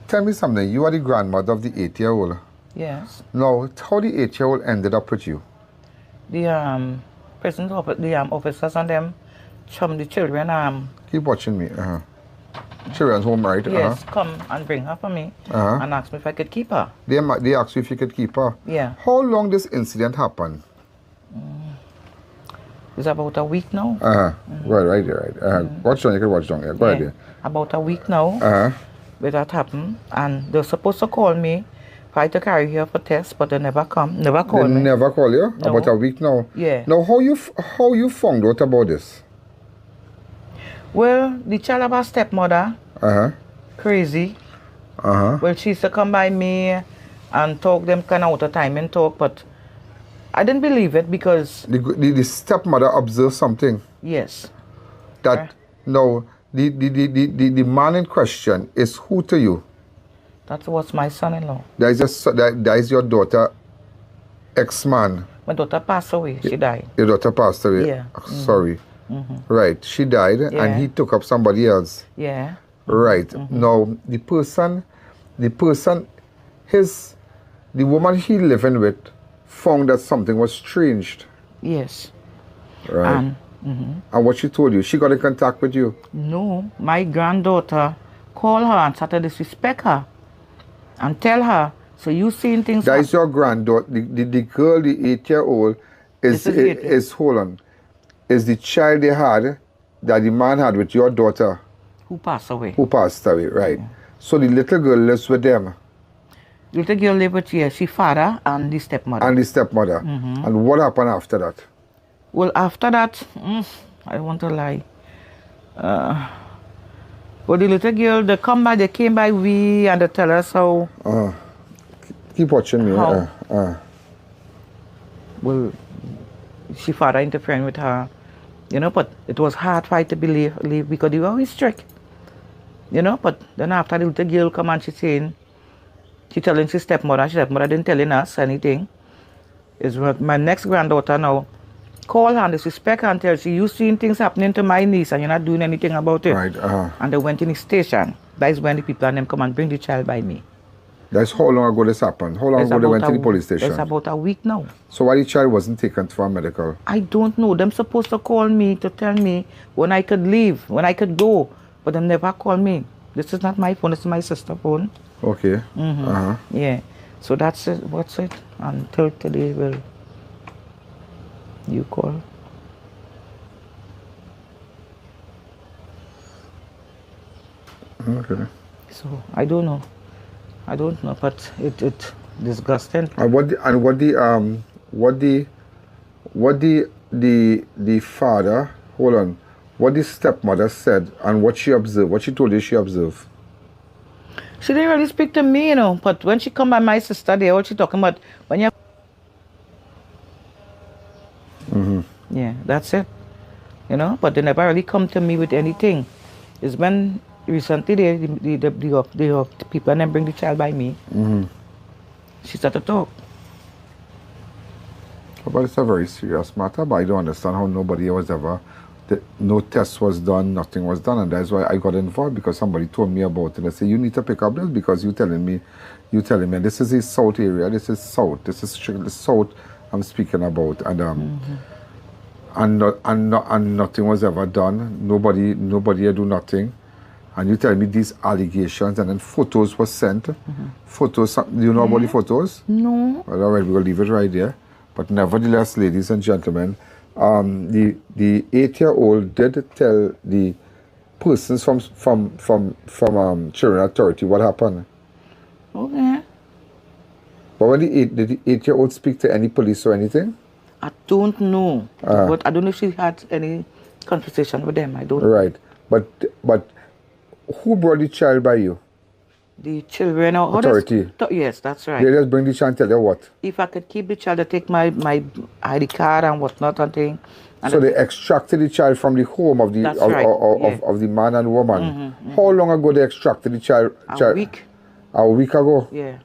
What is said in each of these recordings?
Tell me something. You are the grandmother of the 8-year-old. Yes. Now, how the 8-year-old ended up with you? The prison officers and them, some the children Keep watching me. Children's home, right? Yes, come and bring her for me and ask me if I could keep her. They asked you if you could keep her? Yeah. How long this incident happened? It's about a week now. Right there. Watch down, you can watch down. Yeah, go ahead. Yeah. About a week now. Where that happened. And they're supposed to call me, try to carry her for tests, but they never come. Never call me. They never call you? No. About a week now? Yeah. Now, how you found out about this? Well, the child of her stepmother, crazy. Well, she used to come by me and talk them kind of out of time and talk, but I didn't believe it because... The stepmother observed something? Yes. That, no, the man in question is who to you? That was my son-in-law. That is your daughter, ex-man? My daughter passed away. She died. Your daughter passed away? Yeah. Sorry. Right. She died and he took up somebody else? Yeah. Right. Now, the woman he living with found that something was strange. Yes. Right. And what she told you? She got in contact with you? No. My granddaughter called her and started to disrespect her and tell her, so you seen things... That is your granddaughter. The girl, the 8-year-old, is hold on. Is the child they had, that the man had with your daughter? Who passed away. Who passed away, right. Yeah. So the little girl lives with them? The little girl lives with, yes, she father and the stepmother. And the stepmother. And what happened after that? Well, after that, I don't want to lie. Well, the little girl, they came by we and they tell us how... Keep watching me. Well, she father interfering with her, you know, but it was hard for her to believe because they were always strict, you know, but then after the little girl come and she telling her stepmother didn't telling us anything. Is my next granddaughter now call her and disrespect her and tell she, you seen things happening to my niece and you're not doing anything about it. Right. And they went in the station. That is when the people and them come and bring the child by me. That's how long ago this happened? How long ago they went to the police station? It's about a week now. So why the child wasn't taken for medical? I don't know. Them supposed to call me to tell me when I could leave, when I could go. But they never call me. This is not my phone, this is my sister's phone. Okay. Yeah. So that's it. What's it? Until today will you call? Okay. So I don't know. I don't know, but it disgusting. And what the father, hold on, what the stepmother said and what she observed, what she told you she observed? She didn't really speak to me, you know, but when she come by my sister, they all she talking about when you... Yeah, that's it. You know, but they never really come to me with anything. It's when recently the people and then bring the child by me. She started to talk. But it's a very serious matter, but I don't understand how nobody was ever, no test was done, nothing was done, and that's why I got involved, because somebody told me about it. I said, you need to pick up this because you telling me, this is the south area, this is strictly south I'm speaking about, and nothing was ever done. Nobody do nothing. And you tell me these allegations, and then photos were sent. Photos, do you know about the photos? No. Well, all right, we'll leave it right there. But nevertheless, ladies and gentlemen, the 8-year-old did tell the persons from Children Authority what happened. Okay. But when did the 8-year-old speak to any police or anything? I don't know. But I don't know if she had any conversation with them. I don't know. Right. But who brought the child by you? The Children Authority. Yes, that's right. They just bring the child and tell you what? If I could keep the child, they take my ID card and whatnot and thing. And so they extracted the child from the home of the of the man and woman. How long ago they extracted the child? A week. A week ago? Yeah.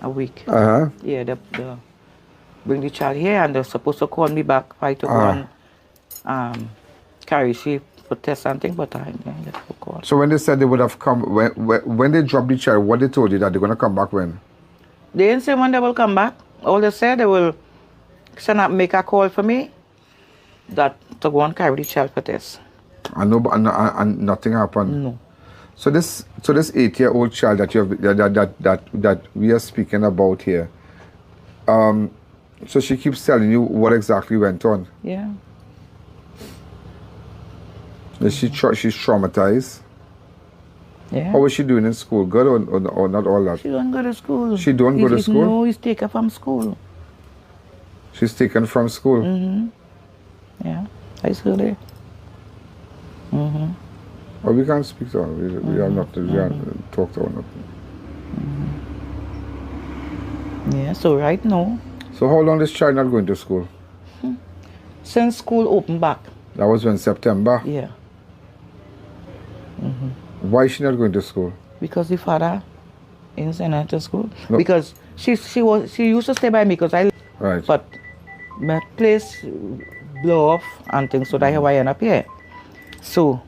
A week. Yeah, they bring the child here and they're supposed to call me back to go and carry she for tests and things, but I didn't get a call. So when they said they would have come, when they dropped the child, what they told you that they're going to come back when? They didn't say when they will come back. All they said, they will send up, make a call for me that to go and carry the child for test. And, and nothing happened? No. So this 8-year-old child that you have, that we are speaking about here, so she keeps telling you what exactly went on? Yeah. She's traumatized? Yeah. How was she doing in school? Good or not all that? She don't go to school. She don't go to school? No, he's taken from school. She's taken from school? Mm-hmm. Yeah, I saw there. Mm-hmm. Well, we can't speak to her. We have not talked to her. Nothing. Mm-hmm. Yeah, so right now. So how long is child not going to school? Since school opened back. That was in September? Yeah. Mm-hmm. Why is she not going to school? Because the father didn't send her to school. No. Because she used to stay by me because I. Right. But my place blow off and things, so that's how I end up here. So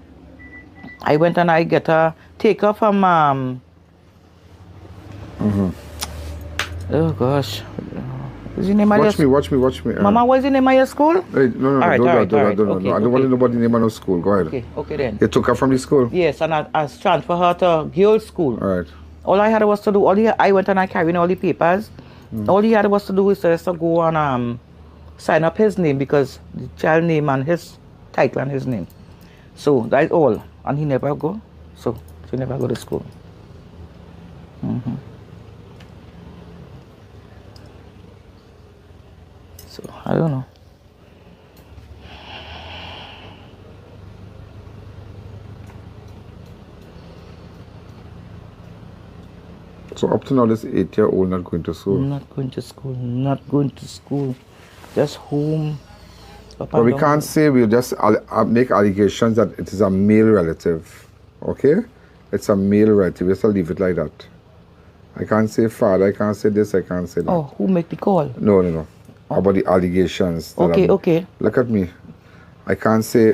I went and I get a take her from oh gosh. Is the name of Watch me. Mama, what's the name of your school? Hey, no, All right, don't. I don't want to know about the name of no school. Go ahead. Okay then. You took her from the school? Yes, and I transferred her to girls' school. All right. All I had was to do, I went and I carried all the papers. All he had was to do is just to go and sign up his name because the child name and his title and his name. So that's all. And he never go. So she never go to school. Mm-hmm. So I don't know. So up to now, this 8-year-old not going to school? Not going to school. Just home. But we can't say we'll just make allegations that it is a male relative. Okay? It's a male relative. We have to leave it like that. I can't say father, I can't say this, I can't say that. Oh, who make the call? No. Oh. About the allegations. Okay. Look at me. I can't say.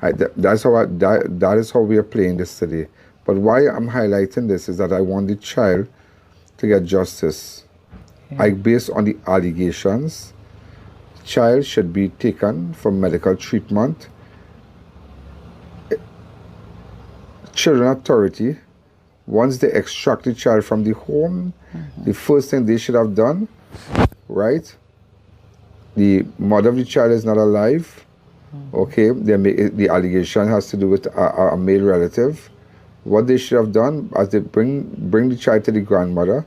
That is how we are playing this today. But why I'm highlighting this is that I want the child to get justice. Yeah. Based on the allegations, the child should be taken for medical treatment. Children Authority, once they extract the child from the home, the first thing they should have done, right? The mother of the child is not alive. Okay, the allegation has to do with a male relative. What they should have done, as they bring the child to the grandmother,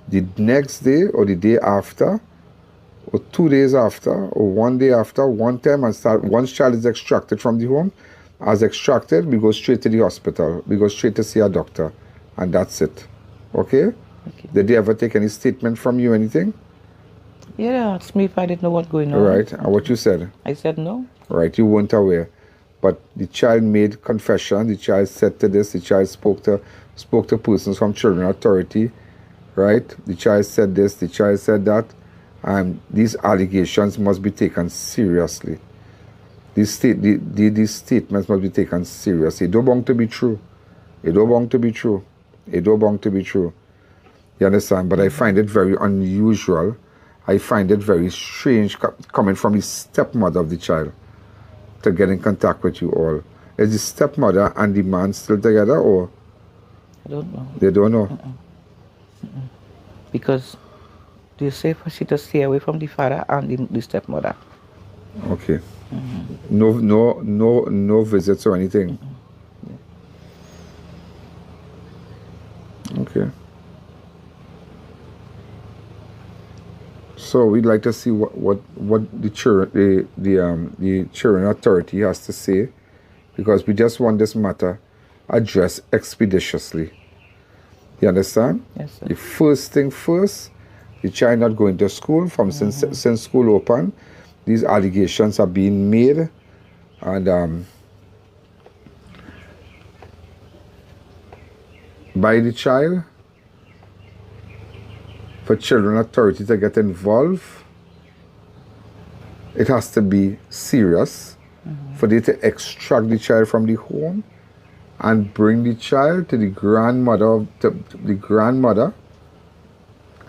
the next day or the day after, or 2 days after, or 1 day after, one time, and once child is extracted from the home, as extracted, we go straight to the hospital. We go straight to see a doctor, and that's it. Okay? Did they ever take any statement from you, anything? Yeah, they asked me if I didn't know what's going on. Right, and what you said? I said no. Right, you weren't aware. But the child made confession, the child said to this, the child spoke to persons from Children Authority, right? The child said this, the child said that, and these allegations must be taken seriously. These statements must be taken seriously. It don't belong to be true. It don't belong to be true. It don't belong to be true. You understand? But I find it very unusual. I find it very strange coming from the stepmother of the child to get in contact with you all. Is the stepmother and the man still together, or? I don't know. They don't know? Because they say for she to stay away from the father and the stepmother. Okay. No visits or anything? Okay. So we'd like to see what the Children Authority has to say, because we just want this matter addressed expeditiously. You understand? Yes, sir. The first thing first, the child not going to school since school open. These allegations are being made, and by the child. For Children Authority to get involved, it has to be serious. for they to extract the child from the home and bring the child to the grandmother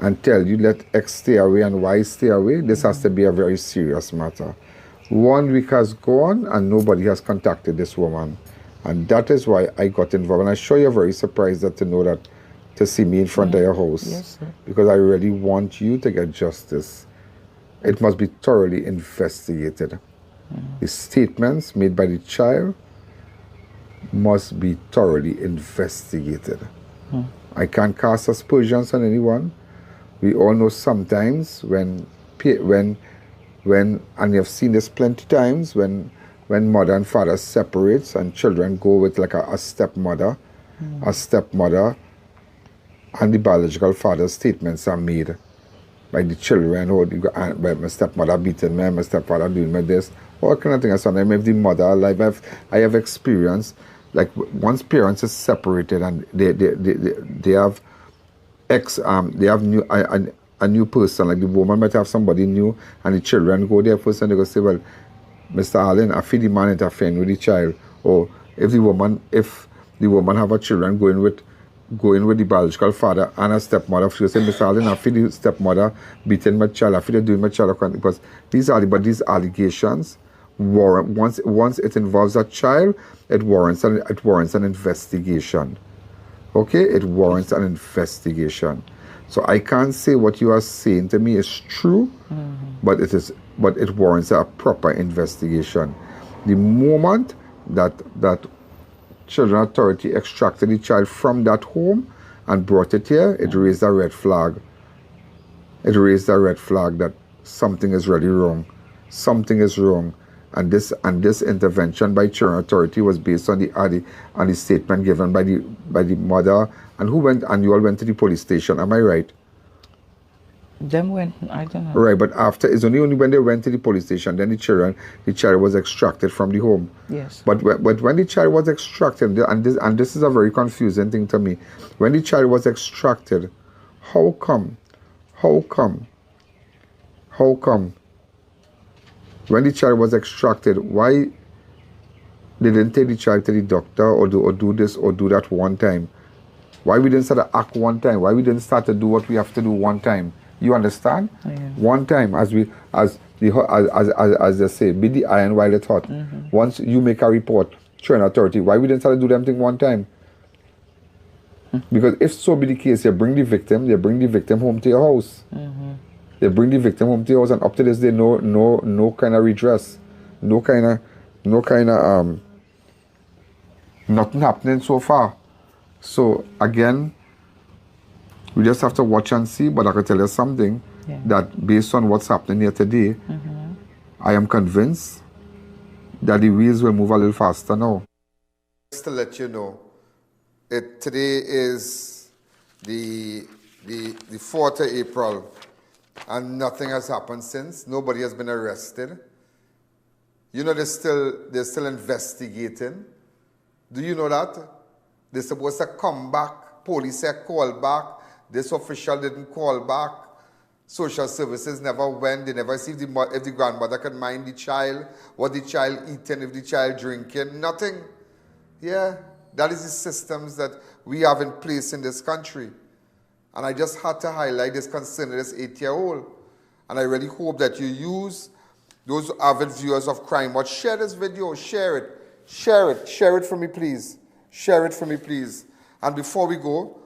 and tell you let X stay away and Y stay away. This has to be a very serious matter. 1 week has gone and nobody has contacted this woman. And that is why I got involved. And I'm sure you're very surprised to see me in front of your house. Yes, sir. Because I really want you to get justice. It must be thoroughly investigated. The statements made by the child must be thoroughly investigated. I can't cast aspersions on anyone. We all know sometimes when and you've seen this plenty times, when mother and father separates and children go with like a stepmother, and the biological father's statements are made by the children, or my stepmother beating me, my stepfather doing me this, all kind of things. Sometimes if the mother, like I have experienced, like once parents are separated and they have a new person, like the woman might have somebody new, and the children go there first and they go say, well, Mr. Alleyne, I feel the man interfering with the child. Or if the woman have a children going with the biological father and a stepmother, she'll say, Mr. Alleyne, I feel the stepmother beating my child, I feel they're doing my child, because these allegations warrant, once it involves a child, it warrants an investigation. Okay? It warrants an investigation. So I can't say what you are saying to me is true, but it warrants a proper investigation. The moment that Children Authority extracted the child from that home and brought it here, it raised a red flag. It raised a red flag that something is really wrong. Something is wrong. And this intervention by Children Authority was based on the statement given by the mother, and you all went to the police station. Am I right? Them went, I don't know. Right, but after, it's only when they went to the police station, then the child was extracted from the home. Yes. But when the child was extracted, and this is a very confusing thing to me, when the child was extracted, how come when the child was extracted, why they didn't take the child to the doctor or do this or do that one time? Why we didn't start to act one time? Why we didn't start to do what we have to do one time? You understand? Yeah. One time, as they say, be the iron while it's hot. Once you make a report, Children Authority, why we didn't start to do them thing one time? Because if so be the case, they bring the victim home to your house. They bring the victim home to your house, and up to this day, no kind of redress, no kind of nothing happening so far. So again, we just have to watch and see. But I can tell you something, that based on what's happening here today, I am convinced that the wheels will move a little faster now. Just to let you know, today is the 4th of April, and nothing has happened since. Nobody has been arrested. You know, they're still investigating. Do you know that? They're supposed to come back. Police said call back. This official didn't call back. Social services never went. They never see if the grandmother can mind the child, what the child eating, if the child drinking. Nothing. Yeah, that is the systems that we have in place in this country. And I just had to highlight this concerning this 8-year-old. And I really hope that you use those avid viewers of Crime Watch. Share this video. Share it. Share it. Share it for me, please. Share it for me, please. And before we go,